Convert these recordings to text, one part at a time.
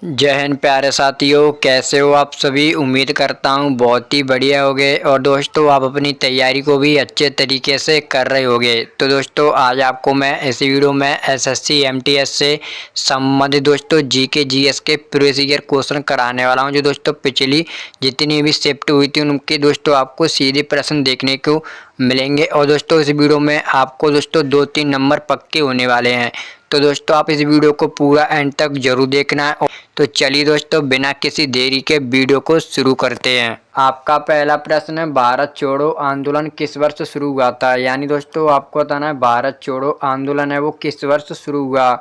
जय हिंद प्यारे साथियों, कैसे हो आप सभी। उम्मीद करता हूँ बहुत ही बढ़िया होगे और दोस्तों आप अपनी तैयारी को भी अच्छे तरीके से कर रहे होगे। तो दोस्तों आज आपको मैं इस वीडियो में एसएससी एमटीएस से संबंधित दोस्तों जीके जीएस के प्रीवियस ईयर क्वेश्चन कराने वाला हूँ। जो दोस्तों पिछली जितनी भी शिफ्ट हुई थी उनके दोस्तों आपको सीधे प्रश्न देखने को मिलेंगे। और दोस्तों इस वीडियो में आपको दोस्तों 2-3 नंबर पक्के होने वाले हैं। तो दोस्तों आप इस वीडियो को पूरा एंड तक जरूर देखना है। तो चलिए दोस्तों बिना किसी देरी के वीडियो को शुरू करते हैं। आपका पहला प्रश्न है, भारत छोड़ो आंदोलन किस वर्ष शुरू हुआ था। यानी दोस्तों आपको बताना है भारत छोड़ो आंदोलन है वो किस वर्ष शुरू हुआ।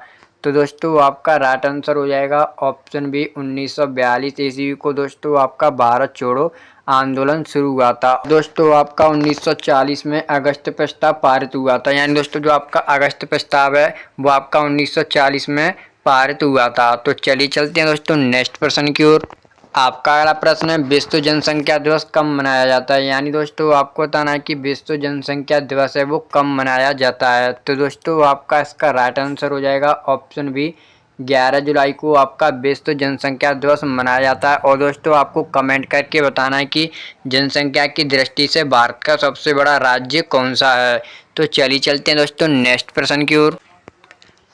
तो दोस्तों आपका राइट आंसर हो जाएगा ऑप्शन बी 1942 ईस्वी को दोस्तों आपका भारत छोड़ो आंदोलन शुरू हुआ था। दोस्तों आपका 1940 में अगस्त प्रस्ताव पारित हुआ था। यानी दोस्तों जो आपका अगस्त प्रस्ताव है वो आपका 1940 में पारित हुआ था। तो चलिए चलते हैं दोस्तों नेक्स्ट प्रश्न की ओर। आपका अगला प्रश्न है, विश्व जनसंख्या दिवस कब मनाया जाता है। यानी दोस्तों आपको बताना है कि विश्व जनसंख्या दिवस है वो कब मनाया जाता है। तो दोस्तों आपका इसका राइट आंसर हो जाएगा ऑप्शन बी 11 जुलाई को आपका विश्व जनसंख्या दिवस मनाया जाता है। और दोस्तों आपको कमेंट करके बताना है कि जनसंख्या की दृष्टि से भारत का सबसे बड़ा राज्य कौन सा है। तो चलिए चलते हैं दोस्तों नेक्स्ट प्रश्न की ओर।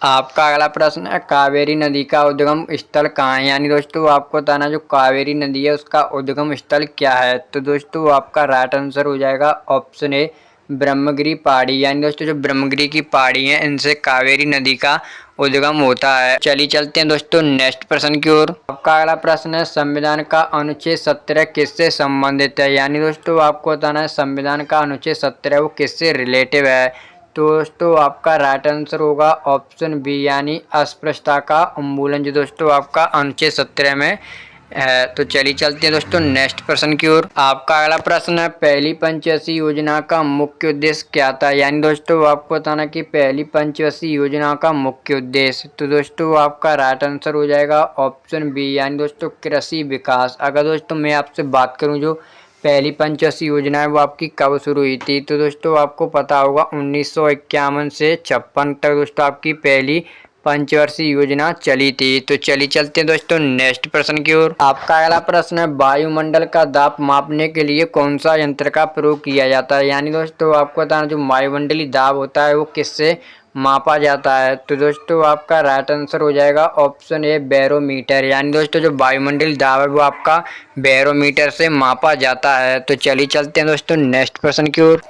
आपका अगला प्रश्न है, कावेरी नदी का उद्गम स्थल कहाँ है। यानी दोस्तों आपको बताना जो कावेरी नदी है उसका उद्गम स्थल क्या है। तो दोस्तों आपका राइट आंसर हो जाएगा ऑप्शन ए ब्रह्मगिरी पहाड़ी। यानी दोस्तों जो ब्रह्मगिरी की पहाड़ी है इनसे कावेरी नदी का उद्गम होता है। चलिए चलते हैं दोस्तों नेक्स्ट प्रश्न की ओर। आपका अगला प्रश्न है, संविधान का अनुच्छेद 17 किससे संबंधित है। यानी दोस्तों आपको बताना है संविधान का अनुच्छेद 17 वो किससे रिलेटिव है। तो दोस्तों आपका राइट आंसर होगा ऑप्शन बी यानी अस्पृश्यता का उन्मूलन जो दोस्तों आपका अनुच्छेद 17 में है। तो चलिए चलते हैं दोस्तों नेक्स्ट प्रश्न की ओर। आपका अगला प्रश्न है, पहली पंचवर्षीय योजना का मुख्य उद्देश्य क्या था। यानी दोस्तों आपको बताना कि पहली पंचवर्षीय योजना का मुख्य उद्देश्य। तो दोस्तों आपका राइट आंसर हो जाएगा ऑप्शन बी यानी दोस्तों कृषि विकास। अगर दोस्तों मैं आपसे बात करूं जो पहली पंचवर्षीय योजना है वो आपकी कब शुरू हुई थी। तो दोस्तों आपको पता होगा 1951 से 56 तक दोस्तों आपकी पहली पंचवर्षीय योजना चली थी। तो चलिए चलते हैं दोस्तों नेक्स्ट प्रश्न की ओर। आपका अगला प्रश्न है, वायुमंडल का दाब मापने के लिए कौन सा यंत्र का प्रयोग किया जाता है। यानी दोस्तों आपको बताना जो वायुमंडलीय दाब होता है वो किससे मापा जाता है। तो दोस्तों आपका राइट आंसर हो जाएगा ऑप्शन ए बैरोमीटर। यानी दोस्तों जो वायुमंडलीय दाब है वो आपका बैरोमीटर से मापा जाता है। तो चलिए चलते हैं दोस्तों नेक्स्ट प्रश्न की ओर।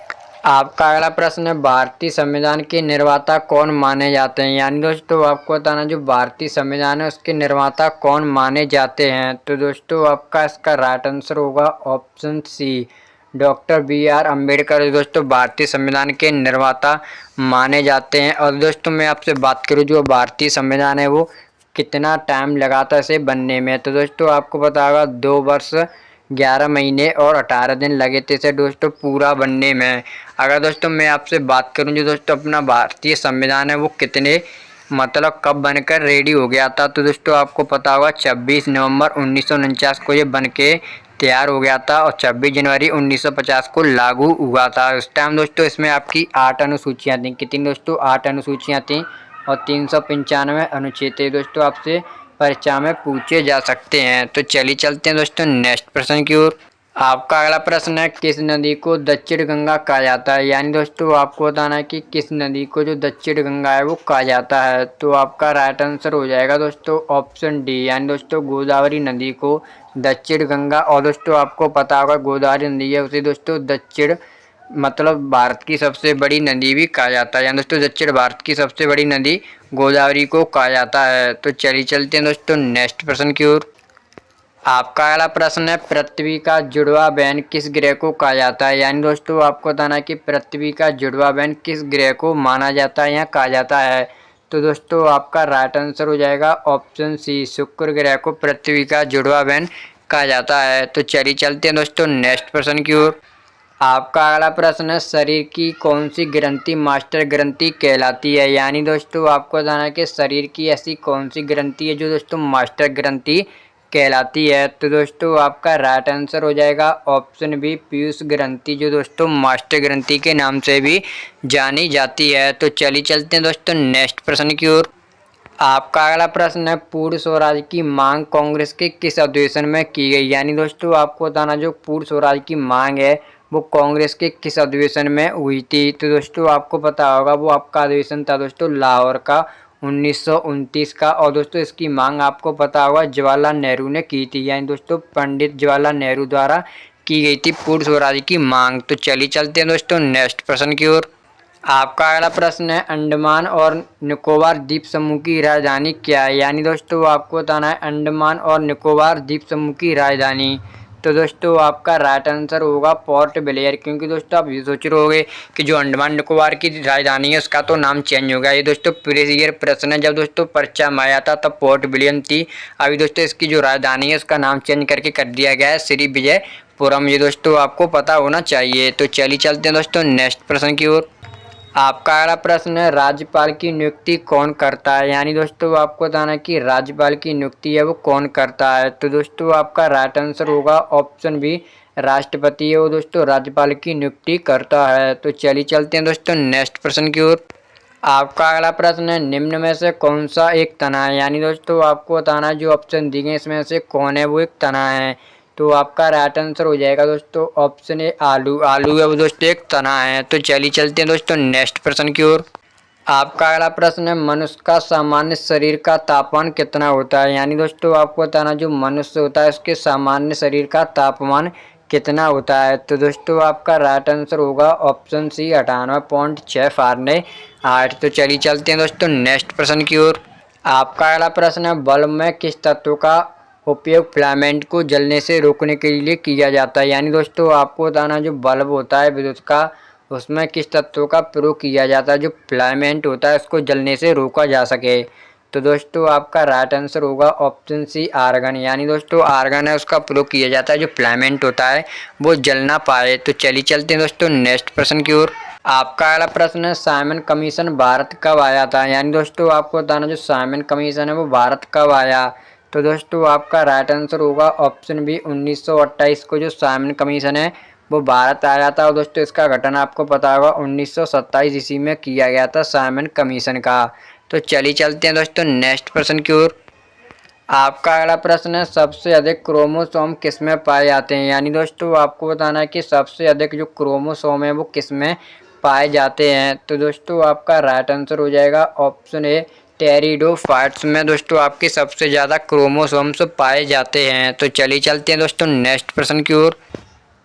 आपका अगला प्रश्न है, भारतीय संविधान के निर्माता कौन माने जाते हैं। यानी दोस्तों आपको बताना जो भारतीय संविधान है उसके निर्माता कौन माने जाते हैं। तो दोस्तों आपका इसका राइट आंसर होगा option C doctor B R. Ambedkar दोस्तों भारतीय संविधान के निर्माता माने जाते हैं। और दोस्तों मैं आपसे बात करूं जो भारतीय संविधान है वो कितना टाइम लगा था इसे बनने में। तो दोस्तों आपको पता होगा 2 वर्ष 11 महीने और 18 दिन लगे थे इसे दोस्तों पूरा बनने में। अगर दोस्तों मैं आपसे बात करूं जो दोस्तों अपना भारतीय संविधान है वो कितने मतलब कब बनकर रेडी हो गया था। तो दोस्तों आपको पता होगा 26 नवंबर 1949 को ये बन के तैयार हो गया था और 26 जनवरी 1950 को लागू हुआ था। उस टाइम दोस्तों इसमें आपकी 8 अनुसूचियाँ थी। कितनी दोस्तों 8 अनुसूचियाँ थी और 395 अनुच्छेद थे। दोस्तों आपसे परीक्षा में पूछे जा सकते हैं। तो चलिए चलते हैं दोस्तों नेक्स्ट प्रश्न की ओर। आपका अगला प्रश्न है, किस नदी को दक्षिण गंगा कहा जाता है। यानी दोस्तों आपको बताना है कि किस नदी को जो दक्षिण गंगा है वो कहा जाता है। तो आपका राइट आंसर हो जाएगा दोस्तों ऑप्शन डी यानी दोस्तों गोदावरी नदी को दक्षिण गंगा। और दोस्तों आपको पता होगा गोदावरी नदी है उसे दोस्तों दक्षिण मतलब भारत की सबसे बड़ी नदी भी कहा जाता है। यानी दोस्तों दक्षिण भारत की सबसे बड़ी नदी गोदावरी को कहा जाता है। तो चलिए चलते हैं दोस्तों नेक्स्ट प्रश्न की ओर। आपका अगला प्रश्न है, पृथ्वी का जुड़वा बहन किस ग्रह को कहा जाता है। यानी दोस्तों आपको बताना है कि पृथ्वी का जुड़वा बहन किस ग्रह को माना जाता है या कहा जाता है। तो दोस्तों आपका राइट आंसर हो जाएगा ऑप्शन सी शुक्र ग्रह को पृथ्वी का जुड़वा बहन कहा जाता है। तो चलिए चलते हैं दोस्तों नेक्स्ट प्रश्न की ओर। आपका अगला प्रश्न है, शरीर की कौन सी ग्रंथि मास्टर ग्रंथि कहलाती है। यानी दोस्तों आपको बताना है कि शरीर की ऐसी कौन सी ग्रंथि है जो दोस्तों मास्टर ग्रंथि कहलाती है। तो दोस्तों आपका राइट आंसर हो जाएगा ऑप्शन बी पीयूष ग्रंथि जो दोस्तों मास्टर ग्रंथि के नाम से भी जानी जाती है। तो चलिए चलते हैं दोस्तों नेक्स्ट प्रश्न की ओर। आपका अगला प्रश्न है, पूर्ण स्वराज की मांग कांग्रेस के किस अधिवेशन में की गई। यानी दोस्तों आपको बताना, जो पूर्ण स्वराज की मांग है वो कांग्रेस के किस अधिवेशन में हुई थी। तो दोस्तों आपको पता होगा, वो आपका अधिवेशन था दोस्तों लाहौर का 1929 का। और दोस्तों इसकी मांग आपको पता होगा जवाहरलाल नेहरू ने की थी। यानी दोस्तों पंडित जवाहरलाल नेहरू द्वारा की गई थी पूर्ण स्वराज की मांग। तो चलिए चलते हैं दोस्तों नेक्स्ट प्रश्न की ओर। आपका अगला प्रश्न है, अंडमान और निकोबार द्वीप समूह की राजधानी क्या है। यानी दोस्तों आपको बताना है अंडमान और निकोबार द्वीप समूह की राजधानी। तो दोस्तों आपका राइट आंसर होगा पोर्ट ब्लेयर। क्योंकि दोस्तों आप ये सोच रहे होंगे कि जो अंडमान निकोबार की राजधानी है उसका तो नाम चेंज हो गया। ये दोस्तों प्रीवियस ईयर प्रश्न है, जब दोस्तों परीक्षा में आया था तब पोर्ट ब्लेयर थी। अभी दोस्तों इसकी जो राजधानी है उसका नाम चेंज करके कर दिया गया है श्री विजयपुरम। ये दोस्तों आपको पता होना चाहिए। तो चलिए चलते हैं दोस्तों नेक्स्ट प्रश्न की ओर। आपका अगला प्रश्न है, राज्यपाल की नियुक्ति कौन करता है। यानी दोस्तों आपको बताना है कि राज्यपाल की नियुक्ति है वो कौन करता है। तो दोस्तों आपका राइट आंसर होगा ऑप्शन बी, राष्ट्रपति है वो दोस्तों राज्यपाल की नियुक्ति करता है। तो चलिए चलते हैं दोस्तों नेक्स्ट प्रश्न की ओर। आपका अगला प्रश्न है, निम्न में से कौन सा एक तना है। यानी दोस्तों आपको बताना है जो ऑप्शन दिए गए इसमें से कौन है वो एक तना है। तो आपका राइट आंसर हो जाएगा दोस्तों ऑप्शन ए, आलू। आलू है वो दोस्तों एक तना है। तो चलिए चलते हैं दोस्तों नेक्स्ट प्रश्न की ओर। आपका अगला प्रश्न है, मनुष्य का सामान्य शरीर का तापमान कितना होता है। यानी दोस्तों आपको बताना जो मनुष्य होता है उसके सामान्य शरीर का तापमान कितना होता है। तो दोस्तों आपका राइट आंसर होगा ऑप्शन सी, 98.6 फ़ारेनहाइट। तो चलिए चलते हैं दोस्तों नेक्स्ट प्रश्न की ओर। आपका अगला प्रश्न है, बल्ब में किस तत्व का उपयोग फिलामेंट को जलने से रोकने के लिए किया जाता है। यानी दोस्तों आपको बताना जो बल्ब होता है विद्युत का, उसमें किस तत्व का प्रयोग किया जाता है जो फिलामेंट होता है उसको जलने से रोका जा सके। तो दोस्तों आपका राइट आंसर होगा ऑप्शन सी, आर्गन। यानी दोस्तों आर्गन है उसका प्रयोग किया जाता है जो फिलामेंट होता है वो जल ना पाए। तो चलिए चलते हैं दोस्तों नेक्स्ट प्रश्न की ओर। आपका अगला प्रश्न है, साइमन कमीशन भारत कब आया था। यानी दोस्तों आपको बताना जो साइमन कमीशन है वो भारत कब आया। तो दोस्तों आपका राइट आंसर होगा ऑप्शन बी, 1928 को जो साइमन कमीशन है वो भारत आया था। और दोस्तों इसका गठन आपको पता होगा 1927 ईस्वी में किया गया था साइमन कमीशन का। तो चलिए चलते हैं दोस्तों नेक्स्ट प्रश्न की ओर। आपका अगला प्रश्न है, सबसे अधिक क्रोमोसोम किस में पाए जाते हैं। यानी दोस्तों आपको बताना है कि सबसे अधिक जो क्रोमोसोम है वो किस में पाए जाते हैं। तो दोस्तों आपका राइट आंसर हो जाएगा ऑप्शन ए, टेरिडोफाइट्स में दोस्तों आपके सबसे ज़्यादा क्रोमोसोम्स पाए जाते हैं। तो चलिए चलते हैं दोस्तों नेक्स्ट प्रश्न की ओर।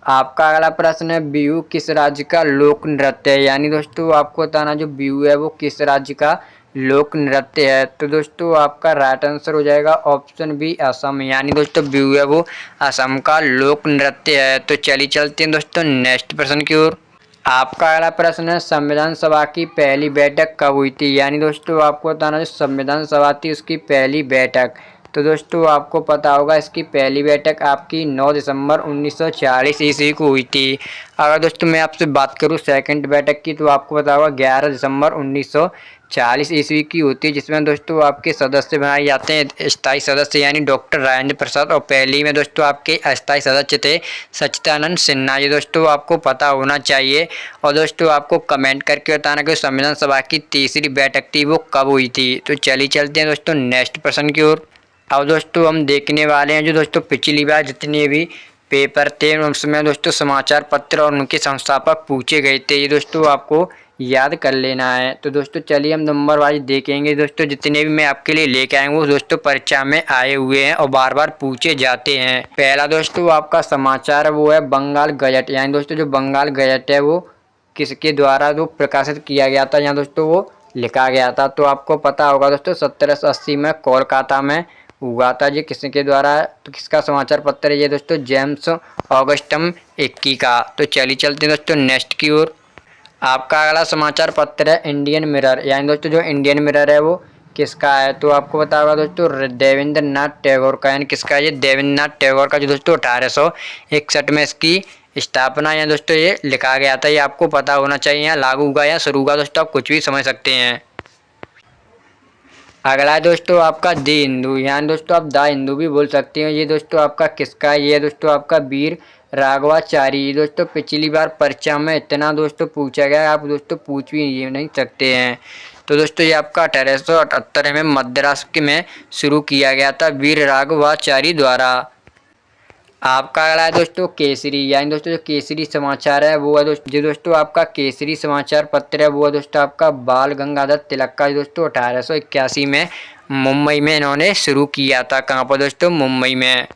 आपका अगला प्रश्न है, बिहू किस राज्य का लोक नृत्य है। यानी दोस्तों आपको बताना जो बिहू है वो किस राज्य का लोक नृत्य है। तो दोस्तों आपका राइट आंसर हो जाएगा ऑप्शन बी, असम। यानी दोस्तों बिहू है वो असम का लोक नृत्य है। तो चलिए चलते हैं दोस्तों नेक्स्ट प्रश्न की ओर। आपका अगला प्रश्न है, संविधान सभा की पहली बैठक कब हुई थी। यानी दोस्तों आपको बताना जो संविधान सभा थी उसकी पहली बैठक। तो दोस्तों आपको पता होगा इसकी पहली बैठक आपकी 9 दिसंबर 1946 ईस्वी को हुई थी। अगर दोस्तों मैं आपसे बात करूं सेकंड बैठक की, तो आपको पता होगा 11 दिसंबर 1940 ईस्वी की होती है, जिसमें दोस्तों आपके सदस्य बनाए जाते हैं स्थायी सदस्य, यानी डॉक्टर राजेंद्र प्रसाद। और पहली में दोस्तों आपके अस्थायी सदस्य थे सच्चिदानंद सिन्हा। ये दोस्तों आपको पता होना चाहिए। और दोस्तों आपको कमेंट करके बताना कि संविधान सभा की तीसरी बैठक थी वो कब हुई थी। तो चलिए चलते हैं दोस्तों नेक्स्ट प्रश्न की ओर। अब दोस्तों हम देखने वाले हैं जो दोस्तों पिछली बार जितने भी पेपर थे उसमें दोस्तों समाचार पत्र और उनके संस्थापक पूछे गए थे। ये दोस्तों आपको याद कर लेना है। तो दोस्तों चलिए हम नंबर वाइज देखेंगे। दोस्तों जितने भी मैं आपके लिए लेके आए वो दोस्तों परीक्षा में आए हुए हैं और बार बार पूछे जाते हैं। पहला दोस्तों आपका समाचार वो है बंगाल गजट। यानी दोस्तों जो बंगाल गजट है वो किसके द्वारा जो प्रकाशित किया गया था या दोस्तों वो लिखा गया था। तो आपको पता होगा दोस्तों 1780 में कोलकाता में हुआ था। ये किसके द्वारा, तो किसका समाचार पत्र है ये दोस्तों, जेम्स ऑगस्टम एक्की का। तो चलिए चलते हैं दोस्तों नेक्स्ट की ओर। आपका अगला समाचार पत्र है इंडियन मिरर। यानी दोस्तों जो इंडियन मिरर है वो किसका है, तो आपको पता होगा दोस्तों देवेंद्र नाथ टैगोर का। यानी किसका है ये, देवेंद्र नाथ टैगोर का, जो दोस्तों 1861 में इसकी स्थापना या दोस्तों ये लिखा गया था। ये आपको पता होना चाहिए। यहाँ लागू हुआ या शुरू हुआ दोस्तों आप कुछ भी समझ सकते हैं। अगला है दोस्तों आपका द हिंदू। यहाँ दोस्तों आप द हिंदू भी बोल सकते हो। ये दोस्तों आपका किसका है, ये दोस्तों आपका वीर राघवाचारी। दोस्तों पिछली बार परीक्षा में इतना दोस्तों पूछा गया, आप दोस्तों पूछ भी नहीं सकते हैं। तो दोस्तों ये आपका 1878 में मद्रास में शुरू किया गया था वीर राघवाचारी द्वारा। आपका अगला है दोस्तों केसरी, यानी दोस्तों जो केसरी समाचार है वो है दोस्तों आपका केसरी समाचार पत्र है वो है दोस्तों आपका बाल गंगाधर तिलक का दोस्तों 1881 में मुंबई में इन्होंने शुरू किया था। कहाँ पर दोस्तों? मुंबई में।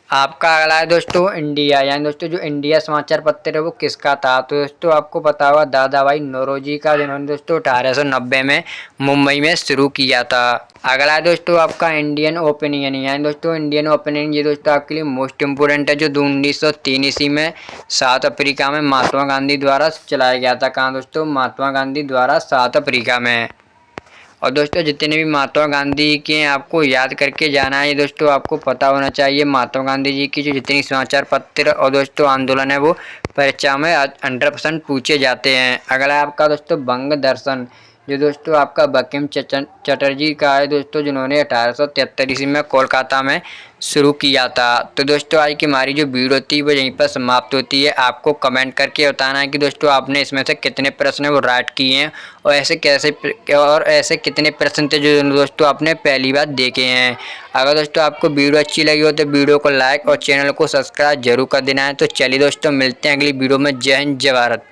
आपका अगला है दोस्तों इंडिया, यानी दोस्तों जो इंडिया समाचार पत्र है वो किसका था? तो दोस्तों आपको पता होगा दादा भाई नौरोजी का, जिन्होंने दोस्तों 1890 में मुंबई में शुरू किया था। अगला है दोस्तों आपका इंडियन ओपिनियन, यानी दोस्तों इंडियन ओपिनियन ये दोस्तों आपके लिए मोस्ट इंपोर्टेंट है, जो 1903 ईस्वी में साउथ अफ्रीका में महात्मा गांधी द्वारा चलाया गया था। कहाँ दोस्तों? महात्मा गांधी द्वारा साउथ अफ्रीका में। और दोस्तों जितने भी महात्मा गांधी के आपको याद करके जाना है, ये दोस्तों आपको पता होना चाहिए महात्मा गांधी जी की जो जितनी समाचार पत्र और दोस्तों आंदोलन है वो परीक्षा में 100% पूछे जाते हैं। अगला आपका दोस्तों बंग दर्शन, जो दोस्तों आपका बंकिम चटर्जी का है दोस्तों, जिन्होंने 1873 ईस्वी में कोलकाता में शुरू किया था। तो दोस्तों आज की हमारी जो वीडियो थी वो यहीं पर समाप्त होती है। आपको कमेंट करके बताना है कि दोस्तों आपने इसमें से कितने प्रश्न वो राइट किए हैं और ऐसे कितने प्रश्न थे जो दोस्तों आपने पहली बार देखे हैं। अगर दोस्तों आपको वीडियो अच्छी लगी हो तो वीडियो को लाइक और चैनल को सब्सक्राइब जरूर कर देना है। तो चलिए दोस्तों मिलते हैं अगली वीडियो में। जय हिंद जय भारत।